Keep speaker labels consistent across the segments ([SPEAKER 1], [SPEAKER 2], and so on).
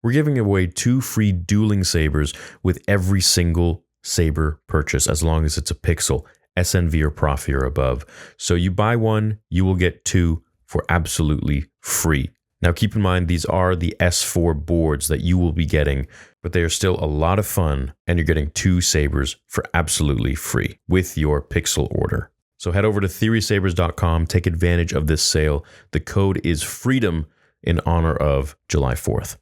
[SPEAKER 1] We're giving away 2 free dueling sabers with every single saber purchase, as long as it's a pixel, SNV or Profi or above. So you buy one, you will get 2 for absolutely free. Now keep in mind, these are the S4 boards that you will be getting, but they are still a lot of fun, and you're getting 2 sabers for absolutely free with your pixel order. So head over to theorysabers.com, take advantage of this sale. The code is FREEDOM in honor of July 4th.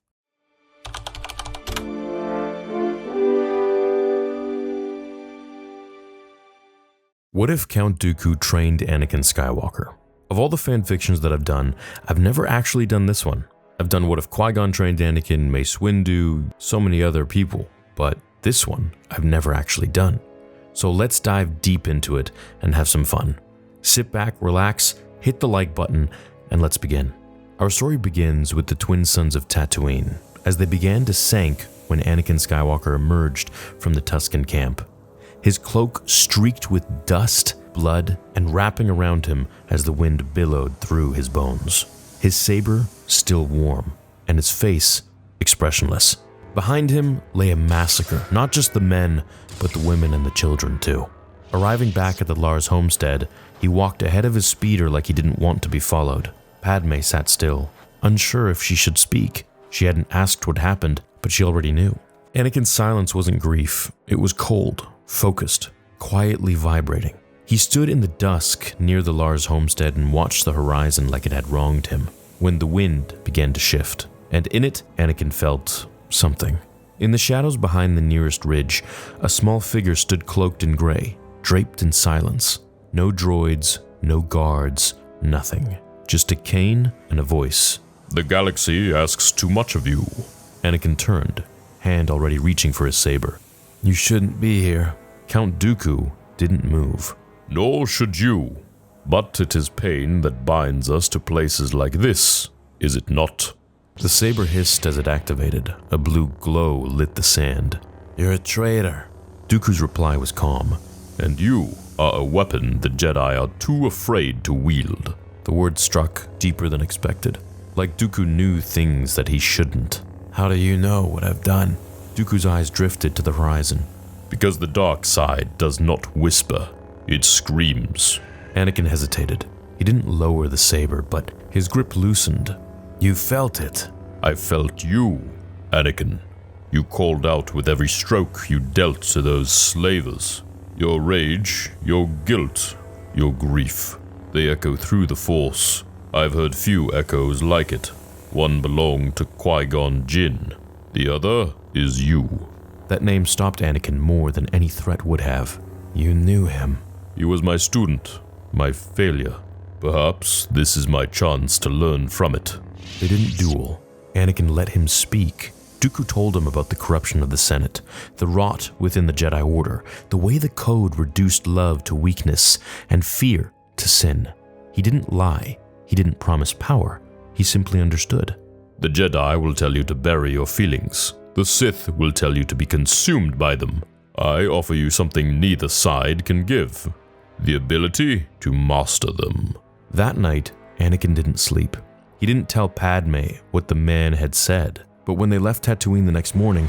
[SPEAKER 1] What if Count Dooku trained Anakin Skywalker? Of all the fanfictions that I've done, I've never actually done this one. I've done What If Qui-Gon Trained Anakin, Mace Windu, so many other people, but this one I've never actually done. So let's dive deep into it and have some fun. Sit back, relax, hit the like button, and let's begin. Our story begins with the twin sons of Tatooine, as they began to sink when Anakin Skywalker emerged from the Tusken camp. His cloak streaked with dust, blood, and wrapping around him as the wind billowed through his bones. His saber still warm, and his face expressionless. Behind him lay a massacre, not just the men, but the women and the children too. Arriving back at the Lars homestead, he walked ahead of his speeder like he didn't want to be followed. Padmé sat still, unsure if she should speak. She hadn't asked what happened, but she already knew. Anakin's silence wasn't grief. It was cold, focused, quietly vibrating. He stood in the dusk near the Lars homestead and watched the horizon like it had wronged him, when the wind began to shift, and in it, Anakin felt something. In the shadows behind the nearest ridge, a small figure stood cloaked in gray, draped in silence. No droids, no guards, nothing. Just a cane and a voice.
[SPEAKER 2] "The galaxy asks too much of you."
[SPEAKER 1] Anakin turned, hand already reaching for his saber. "You shouldn't be here." Count Dooku didn't move.
[SPEAKER 2] "Nor should you. But it is pain that binds us to places like this, is it not?"
[SPEAKER 1] The saber hissed as it activated. A blue glow lit the sand. "You're a traitor." Dooku's reply was calm.
[SPEAKER 2] "And you are a weapon the Jedi are too afraid to wield."
[SPEAKER 1] The word struck deeper than expected, like Dooku knew things that he shouldn't. "How do you know what I've done?" Dooku's eyes drifted to the horizon.
[SPEAKER 2] "Because the dark side does not whisper, it screams."
[SPEAKER 1] Anakin hesitated. He didn't lower the saber, but his grip loosened. "You felt it."
[SPEAKER 2] "I felt you, Anakin. You called out with every stroke you dealt to those slavers. Your rage, your guilt, your grief. They echo through the Force. I've heard few echoes like it. One belonged to Qui-Gon Jinn. The other is you."
[SPEAKER 1] That name stopped Anakin more than any threat would have. "You knew him."
[SPEAKER 2] "He was my student, my failure. Perhaps this is my chance to learn from it."
[SPEAKER 1] They didn't duel. Anakin let him speak. Dooku told him about the corruption of the Senate, the rot within the Jedi Order, the way the code reduced love to weakness and fear to sin. He didn't lie. He didn't promise power. He simply understood.
[SPEAKER 2] "The Jedi will tell you to bury your feelings. The Sith will tell you to be consumed by them. I offer you something neither side can give. The ability to master them."
[SPEAKER 1] That night, Anakin didn't sleep. He didn't tell Padmé what the man had said, but when they left Tatooine the next morning,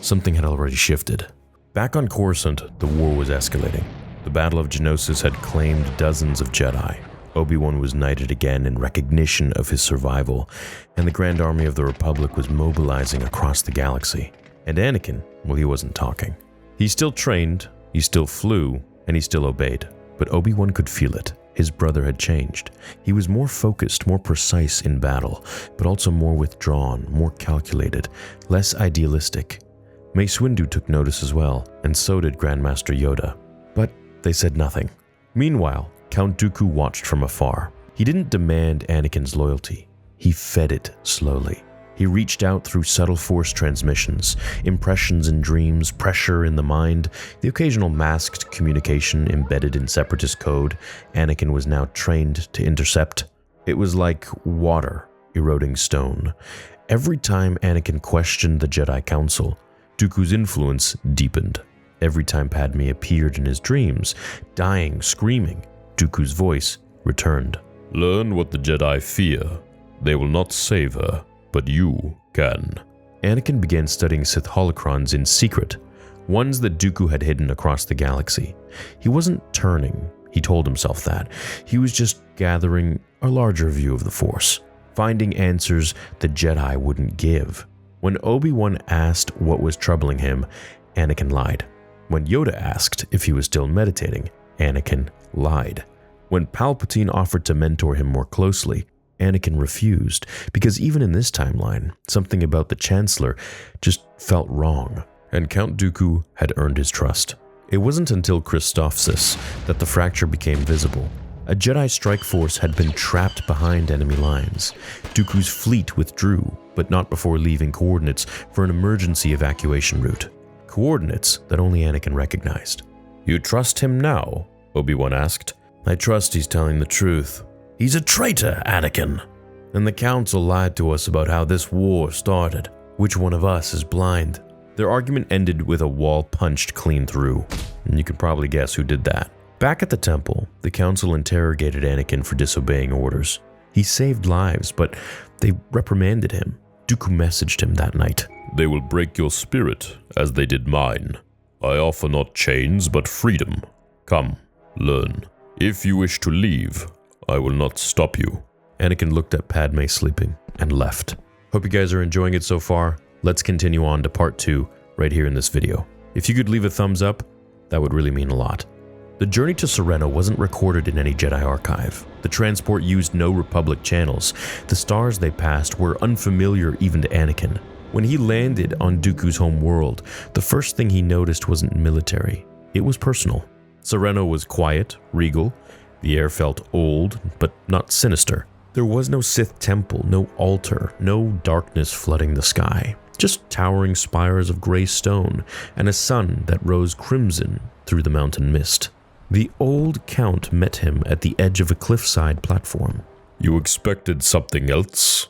[SPEAKER 1] something had already shifted. Back on Coruscant, the war was escalating. The Battle of Geonosis had claimed dozens of Jedi. Obi-Wan was knighted again in recognition of his survival, and the Grand Army of the Republic was mobilizing across the galaxy. And Anakin, well, he wasn't talking. He still trained, he still flew, and he still obeyed. But Obi-Wan could feel it. His brother had changed. He was more focused, more precise in battle, but also more withdrawn, more calculated, less idealistic. Mace Windu took notice as well, and so did Grandmaster Yoda. But they said nothing. Meanwhile, Count Dooku watched from afar. He didn't demand Anakin's loyalty. He fed it slowly. He reached out through subtle Force transmissions, impressions in dreams, pressure in the mind, the occasional masked communication embedded in Separatist code Anakin was now trained to intercept. It was like water eroding stone. Every time Anakin questioned the Jedi Council, Dooku's influence deepened. Every time Padmé appeared in his dreams, dying, screaming, Dooku's voice returned.
[SPEAKER 2] "Learn what the Jedi fear. They will not save her, but you can."
[SPEAKER 1] Anakin began studying Sith holocrons in secret, ones that Dooku had hidden across the galaxy. He wasn't turning, he told himself that. He was just gathering a larger view of the Force, finding answers the Jedi wouldn't give. When Obi-Wan asked what was troubling him, Anakin lied. When Yoda asked if he was still meditating, Anakin lied. When Palpatine offered to mentor him more closely, Anakin refused, because even in this timeline, something about the Chancellor just felt wrong, and Count Dooku had earned his trust. It wasn't until Christophsis that the fracture became visible. A Jedi strike force had been trapped behind enemy lines. Dooku's fleet withdrew, but not before leaving coordinates for an emergency evacuation route. Coordinates that only Anakin recognized. "You trust him now?" Obi-Wan asked. "I trust he's telling the truth." "He's a traitor, Anakin. And the Council lied to us about how this war started. Which one of us is blind?" Their argument ended with a wall punched clean through, and you can probably guess who did that. Back at the temple, the Council interrogated Anakin for disobeying orders. He saved lives, but they reprimanded him. Dooku messaged him that night.
[SPEAKER 2] "They will break your spirit, as they did mine. I offer not chains, but freedom. Come, learn. If you wish to leave, I will not stop you."
[SPEAKER 1] Anakin looked at Padmé sleeping and left. Hope you guys are enjoying it so far. Let's continue on to part 2 right here in this video. If you could leave a thumbs up, that would really mean a lot. The journey to Sereno wasn't recorded in any Jedi archive. The transport used no Republic channels. The stars they passed were unfamiliar even to Anakin. When he landed on Dooku's home world, the first thing he noticed wasn't military. It was personal. Sereno was quiet, regal. The air felt old, but not sinister. There was no Sith temple, no altar, no darkness flooding the sky. Just towering spires of gray stone and a sun that rose crimson through the mountain mist. The old Count met him at the edge of a cliffside platform.
[SPEAKER 2] "You expected something else?"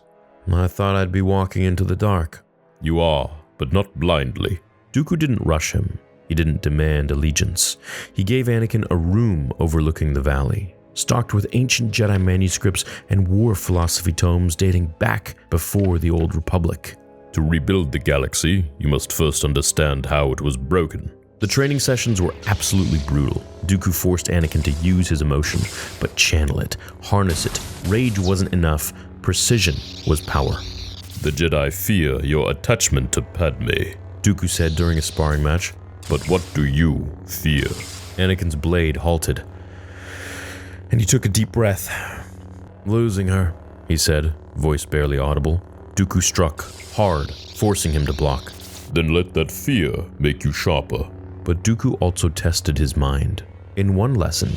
[SPEAKER 1] "I thought I'd be walking into the dark."
[SPEAKER 2] "You are, but not blindly."
[SPEAKER 1] Dooku didn't rush him. He didn't demand allegiance. He gave Anakin a room overlooking the valley, stocked with ancient Jedi manuscripts and war philosophy tomes dating back before the Old Republic.
[SPEAKER 2] "To rebuild the galaxy, you must first understand how it was broken."
[SPEAKER 1] The training sessions were absolutely brutal. Dooku forced Anakin to use his emotion, but channel it, harness it. Rage wasn't enough. Precision was power.
[SPEAKER 2] "The Jedi fear your attachment to Padmé,"
[SPEAKER 1] Dooku said during a sparring match.
[SPEAKER 2] "But what do you fear?"
[SPEAKER 1] Anakin's blade halted, and he took a deep breath. "Losing her," he said, voice barely audible. Dooku struck, hard, forcing him to block.
[SPEAKER 2] "Then let that fear make you sharper."
[SPEAKER 1] But Dooku also tested his mind. In one lesson,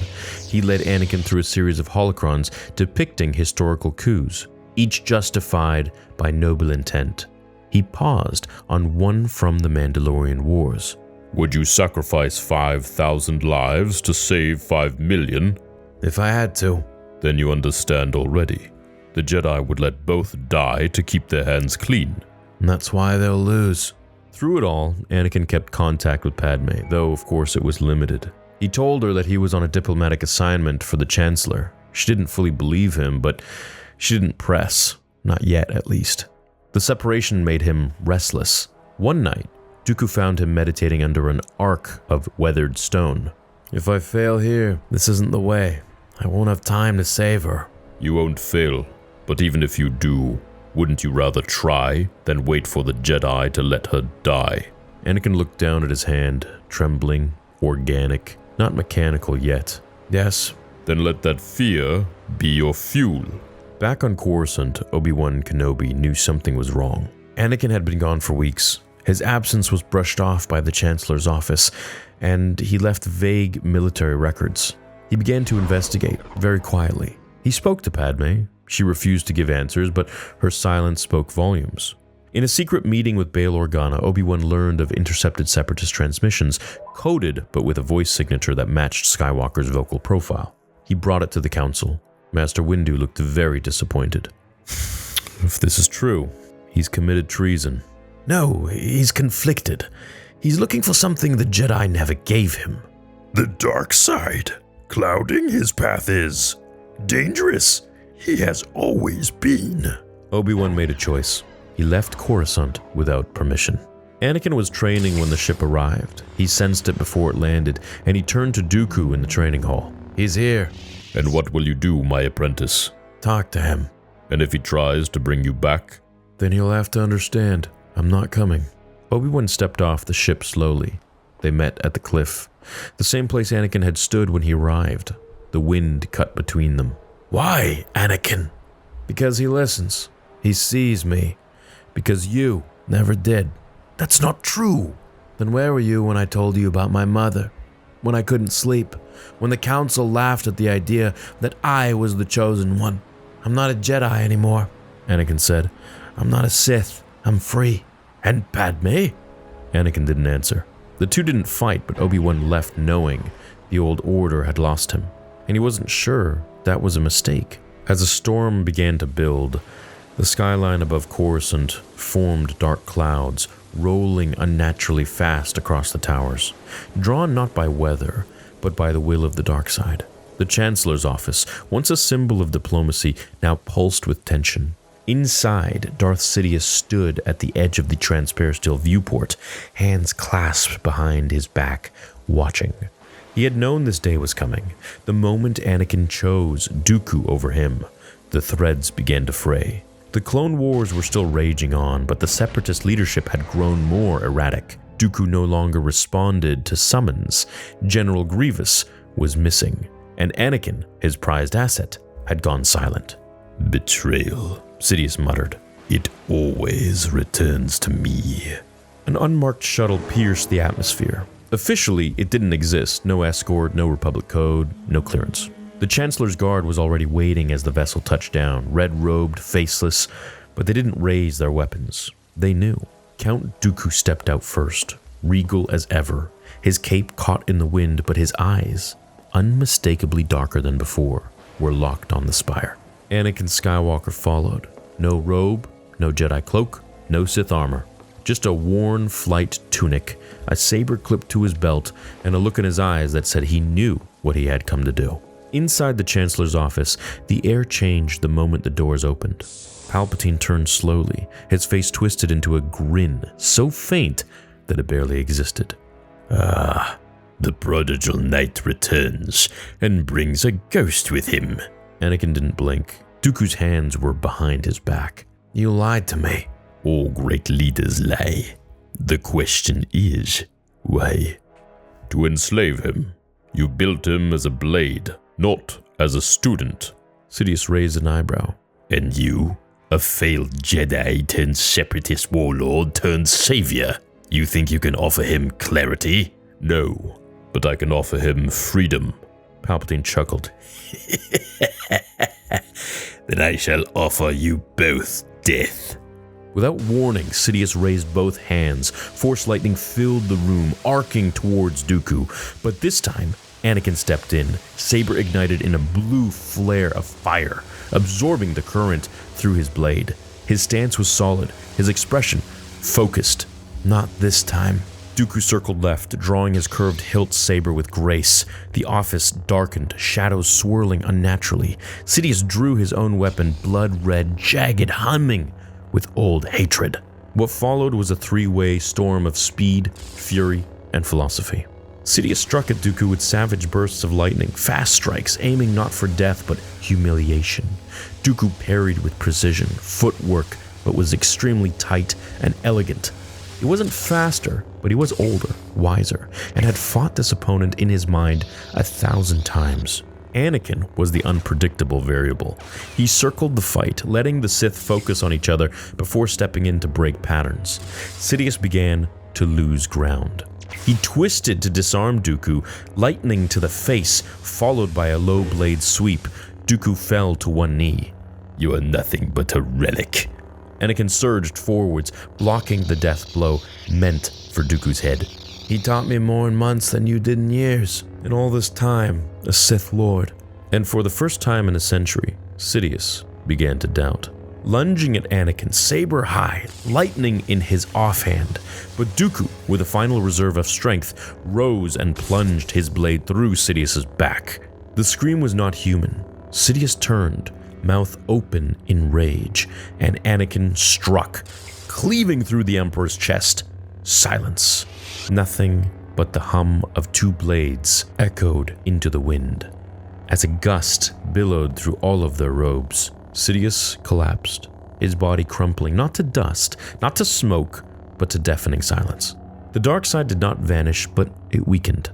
[SPEAKER 1] he led Anakin through a series of holocrons depicting historical coups, each justified by noble intent. He paused on one from the Mandalorian Wars.
[SPEAKER 2] "Would you sacrifice 5,000 lives to save 5 million?
[SPEAKER 1] "If I had to."
[SPEAKER 2] "Then you understand already. The Jedi would let both die to keep their hands clean."
[SPEAKER 1] "And that's why they'll lose." Through it all, Anakin kept contact with Padmé, though of course it was limited. He told her that he was on a diplomatic assignment for the Chancellor. She didn't fully believe him, but she didn't press. Not yet, at least. The separation made him restless. One night, Dooku found him meditating under an arc of weathered stone. "If I fail here, this isn't the way. I won't have time to save her."
[SPEAKER 2] "You won't fail, but even if you do, wouldn't you rather try than wait for the Jedi to let her die?"
[SPEAKER 1] Anakin looked down at his hand, trembling, organic, not mechanical yet. "Yes."
[SPEAKER 2] "Then let that fear be your fuel."
[SPEAKER 1] Back on Coruscant, Obi-Wan Kenobi knew something was wrong. Anakin had been gone for weeks. His absence was brushed off by the Chancellor's office, and he left vague military records. He began to investigate, very quietly. He spoke to Padmé. She refused to give answers, but her silence spoke volumes. In a secret meeting with Bail Organa, Obi-Wan learned of intercepted Separatist transmissions, coded but with a voice signature that matched Skywalker's vocal profile. He brought it to the Council. Master Windu looked very disappointed. "If this is true, he's committed treason." "No, he's conflicted. He's looking for something the Jedi never gave him."
[SPEAKER 3] "The dark side. Clouding his path is dangerous. He has always been."
[SPEAKER 1] Obi-Wan made a choice. he left Coruscant without permission. Anakin was training when the ship arrived. He sensed it before it landed, and he turned to Dooku in the training hall. "He's here."
[SPEAKER 2] And what will you do, my apprentice?
[SPEAKER 1] "Talk to him."
[SPEAKER 2] And if he tries to bring you back?
[SPEAKER 1] "Then he'll have to understand. I'm not coming." Obi-Wan stepped off the ship slowly. They met at the cliff, the same place Anakin had stood when he arrived. The wind cut between them. "Why, Anakin?" "Because he listens. He sees me. Because you never did." "That's not true." "Then where were you when I told you about my mother? When I couldn't sleep? When the council laughed at the idea that I was the chosen one? I'm not a Jedi anymore," Anakin said. "I'm not a Sith. I'm free." "And Padmé?" Anakin didn't answer. The two didn't fight, but Obi-Wan left knowing the old order had lost him, and he wasn't sure that was a mistake. As a storm began to build, the skyline above Coruscant formed dark clouds, rolling unnaturally fast across the towers, drawn not by weather, but by the will of the dark side. The Chancellor's office, once a symbol of diplomacy, now pulsed with tension. Inside, Darth Sidious stood at the edge of the transperistyle viewport, hands clasped behind his back, watching. He had known this day was coming. The moment Anakin chose Dooku over him, the threads began to fray. The Clone Wars were still raging on, but the Separatist leadership had grown more erratic. Dooku no longer responded to summons. General Grievous was missing, and Anakin, his prized asset, had gone silent.
[SPEAKER 2] Betrayal,
[SPEAKER 1] Sidious muttered.
[SPEAKER 2] It always returns to me.
[SPEAKER 1] An unmarked shuttle pierced the atmosphere. Officially, it didn't exist. No escort, no Republic code, no clearance. The Chancellor's Guard was already waiting as the vessel touched down, red-robed, faceless, but they didn't raise their weapons. They knew. Count Dooku stepped out first, regal as ever, his cape caught in the wind, but his eyes, unmistakably darker than before, were locked on the spire. Anakin Skywalker followed. No robe, no Jedi cloak, no Sith armor. Just a worn flight tunic, a saber clipped to his belt, and a look in his eyes that said he knew what he had come to do. Inside the Chancellor's office, the air changed the moment the doors opened. Palpatine turned slowly, his face twisted into a grin so faint that it barely existed.
[SPEAKER 2] "Ah, the prodigal knight returns and brings a ghost with him."
[SPEAKER 1] Anakin didn't blink. Dooku's hands were behind his back. "You lied to me."
[SPEAKER 2] "All great leaders lie. The question is, why?" "To enslave him. You built him as a blade, not as a student."
[SPEAKER 1] Sidious raised an eyebrow.
[SPEAKER 2] "And you? A failed Jedi turned separatist warlord turned savior. You think you can offer him clarity?" "No, but I can offer him freedom."
[SPEAKER 1] Palpatine chuckled.
[SPEAKER 2] "Then I shall offer you both death."
[SPEAKER 1] Without warning, Sidious raised both hands. Force lightning filled the room, arcing towards Dooku. But this time, Anakin stepped in, saber ignited in a blue flare of fire, absorbing the current through his blade. His stance was solid, his expression focused. "Not this time." Dooku circled left, drawing his curved hilt saber with grace. The office darkened, shadows swirling unnaturally. Sidious drew his own weapon, blood red, jagged, humming with old hatred. What followed was a three-way storm of speed, fury, and philosophy. Sidious struck at Dooku with savage bursts of lightning, fast strikes, aiming not for death but humiliation. Dooku parried with precision, footwork, but was extremely tight and elegant. He wasn't faster, but he was older, wiser, and had fought this opponent in his mind 1,000 times. Anakin was the unpredictable variable. He circled the fight, letting the Sith focus on each other before stepping in to break patterns. Sidious began to lose ground. He twisted to disarm Dooku, lightning to the face, followed by a low blade sweep. Dooku fell to one knee.
[SPEAKER 2] "You are nothing but a relic."
[SPEAKER 1] Anakin surged forwards, blocking the death blow meant for Dooku's head. "He taught me more in months than you did in years. And all this time, a Sith Lord." And for the first time in a century, Sidious began to doubt. Lunging at Anakin, saber high, lightning in his offhand. But Dooku, with a final reserve of strength, rose and plunged his blade through Sidious's back. The scream was not human. Sidious turned, mouth open in rage, and Anakin struck, cleaving through the Emperor's chest. Silence. Nothing but the hum of two blades echoed into the wind. As a gust billowed through all of their robes, Sidious collapsed, his body crumpling not to dust, not to smoke, but to deafening silence. The dark side did not vanish, but it weakened.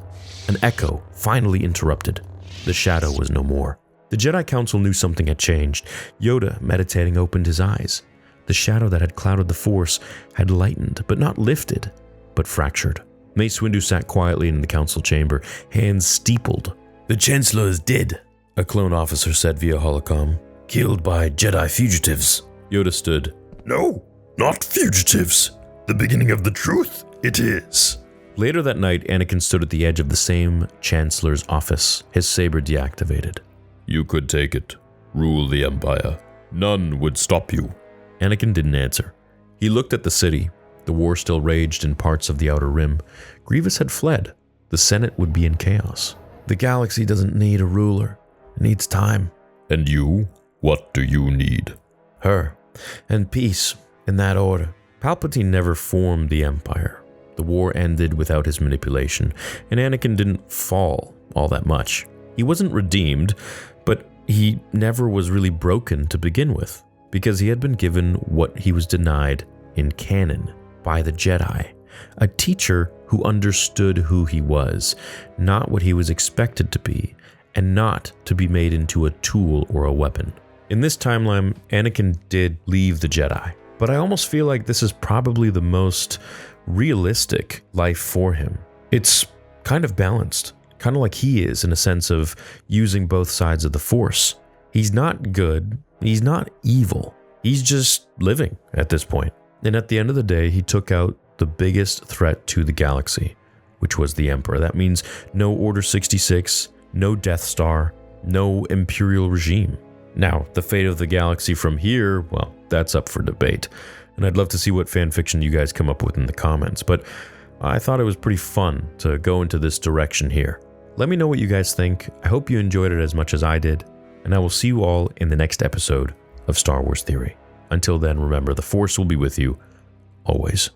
[SPEAKER 1] An echo finally interrupted. The shadow was no more. The Jedi Council knew something had changed. Yoda, meditating, opened his eyes. The shadow that had clouded the Force had lightened, but not lifted, but fractured. Mace Windu sat quietly in the council chamber, hands steepled. "The Chancellor is dead," a clone officer said via holocom. "Killed by Jedi fugitives." Yoda stood.
[SPEAKER 3] No, not fugitives. The beginning of the truth, it is.
[SPEAKER 1] Later that night, Anakin stood at the edge of the same Chancellor's office, his saber deactivated.
[SPEAKER 2] You could take it. Rule the Empire. None would stop you.
[SPEAKER 1] Anakin didn't answer. He looked at the city. The war still raged in parts of the Outer Rim. Grievous had fled. The Senate would be in chaos. The galaxy doesn't need a ruler. It needs time.
[SPEAKER 2] And you? What do you need?
[SPEAKER 1] Her. And peace, in that order. Palpatine never formed the Empire. The war ended without his manipulation, and Anakin didn't fall all that much. He wasn't redeemed, but he never was really broken to begin with, because he had been given what he was denied in canon by the Jedi, a teacher who understood who he was, not what he was expected to be, and not to be made into a tool or a weapon. In this timeline, Anakin did leave the Jedi, but I almost feel like this is probably the most realistic life for him. It's kind of balanced, kind of like he is in a sense of using both sides of the Force. He's not good, he's not evil, he's just living at this point. And at the end of the day, he took out the biggest threat to the galaxy, which was the Emperor. That means no Order 66, no Death Star, no Imperial regime. Now, the fate of the galaxy from here, well, that's up for debate. And I'd love to see what fanfiction you guys come up with in the comments, but I thought it was pretty fun to go into this direction here. Let me know what you guys think. I hope you enjoyed it as much as I did, and I will see you all in the next episode of Star Wars Theory. Until then, remember, the Force will be with you, always.